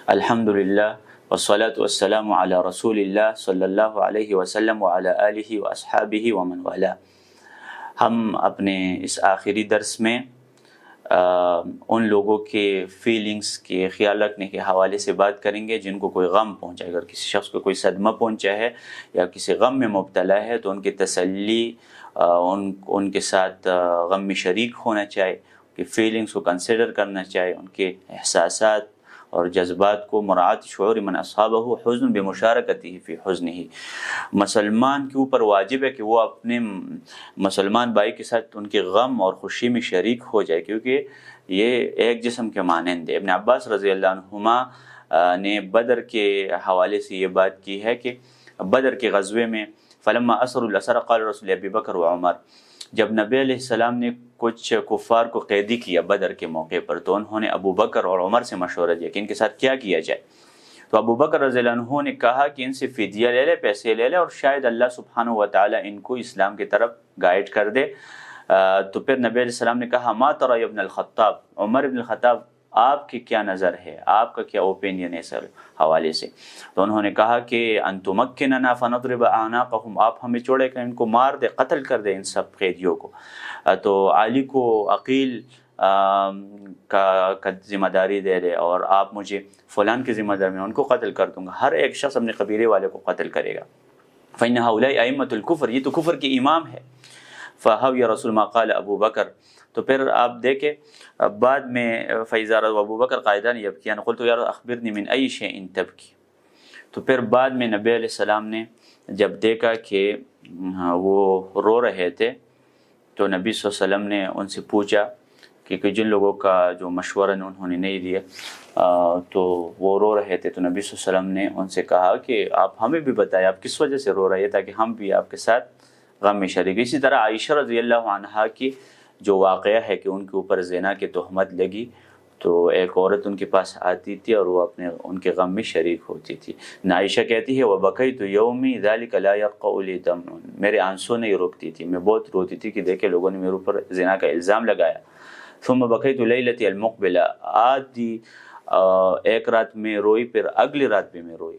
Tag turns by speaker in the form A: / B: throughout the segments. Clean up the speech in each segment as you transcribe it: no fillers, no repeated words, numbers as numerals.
A: الحمدللہ والصلاة والسلام علی رسول اللہ صلی اللہ علیہ وسلم وعلی آلہ واصحابہ ومن والاه۔ ہم اپنے اس آخری درس میں ان لوگوں کے فیلنگز کے خیال رکھنے کے حوالے سے بات کریں گے جن کو کوئی غم پہنچا ہے۔ اگر کسی شخص کو کوئی صدمہ پہنچا ہے یا کسی غم میں مبتلا ہے تو ان کی تسلی، ان کے ساتھ غم میں شریک ہونا چاہے، ان کی فیلنگز کو کنسیڈر کرنا چاہے، ان کے احساسات اور جذبات کو مراعات شعور من اصحابہ حزن بمشارکتہ فی حزنہ۔ مسلمان کے اوپر واجب ہے کہ وہ اپنے مسلمان بھائی کے ساتھ ان کے غم اور خوشی میں شریک ہو جائے، کیونکہ یہ ایک جسم کے مانند ہے۔ ابن عباس رضی اللہ عنہما نے بدر کے حوالے سے یہ بات کی ہے کہ بدر کے غزوے میں فلما اسر الاسر قال رسول ابی بکر و عمر، جب نبی علیہ السلام نے کچھ کفار کو قیدی کیا بدر کے موقع پر تو انہوں نے ابو بکر اور عمر سے مشورہ دیا کہ ان کے ساتھ کیا کیا جائے۔ تو ابو بکر رضی اللہ عنہ نے کہا کہ ان سے فدیہ لے لے، پیسے لے لے، اور شاید اللہ سبحانہ و تعالی ان کو اسلام کی طرف گائیڈ کر دے۔ تو پھر نبی علیہ السلام نے کہا ما تری یا ابن الخطاب، عمر ابن الخطاب آپ کی کیا نظر ہے، آپ کا کیا اوپینین ہے اس حوالے سے؟ تو انہوں نے کہا کہ ان تمکننا فنضرب اعناقهم، آپ ہمیں چھوڑے کہ ان کو مار دے، قتل کر دے ان سب قیدیوں کو۔ تو علی کو عقیل کا ذمہ داری دے دے اور آپ مجھے فلان کی ذمہ داری میں ان کو قتل کر دوں گا۔ ہر ایک شخص اپنے قبیلے والے کو قتل کرے گا۔ فإن هؤلاء أئمة الكفر، یہ تو کفر کے امام ہے۔ فحوی رسول ما قال ابو بکر، تو پھر آپ دیکھیں بعد میں فإذا رأى ابو بکر قائدان یبکیان قلت یا اخبرنی من أي شيء تبکی، تو پھر بعد میں نبی علیہ السلام نے جب دیکھا کہ وہ رو رہے تھے تو نبی صلی اللہ علیہ وسلم نے ان سے پوچھا کہ جن لوگوں کا جو مشورہ انہوں نے نہیں دیا تو وہ رو رہے تھے، تو نبی صلی اللہ علیہ وسلم نے ان سے کہا کہ آپ ہمیں بھی بتائیں آپ کس وجہ سے رو رہے ہیں تاکہ ہم بھی آپ کے ساتھ غم میں شریک۔ اسی طرح عائشہ رضی اللہ عنہا کی جو واقعہ ہے کہ ان کے اوپر زنا کی تہمت لگی تو ایک عورت ان کے پاس آتی تھی اور وہ ان کے غم میں شریک ہوتی تھی۔ عائشہ کہتی ہے وَبَكَيْتُ يَوْمِي ذَلِكَ لَا يَرْقَعُ لِي دَمْعٌ، میرے آنسو نہیں روکتی تھی، میں بہت روتی تھی کہ دیکھے لوگوں نے میرے اوپر زنا کا الزام لگایا۔ ثم بكيت ليلتي المقبلة، آدھی ایک رات میں روئی، پھر اگلی رات بھی میں روئی۔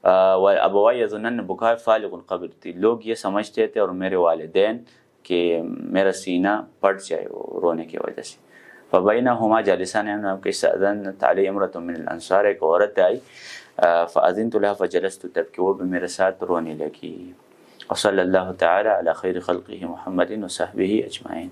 A: وابوائی يظنن بكاء فالق القبر، تھی لوگ یہ سمجھتے تھے اور میرے والدین کہ میرا سینہ پھٹ جائے وہ رونے کی وجہ سے۔ فبينهما جالسان استأذنت علي امرأة من الانصار، ایک عورت آئی فأذنت لها فجلست تبكي، وہ بھی میرے ساتھ رونے لگی۔ وصلی اللہ تعالی علی خیر خلقہ محمد وصحبہ اجمعین۔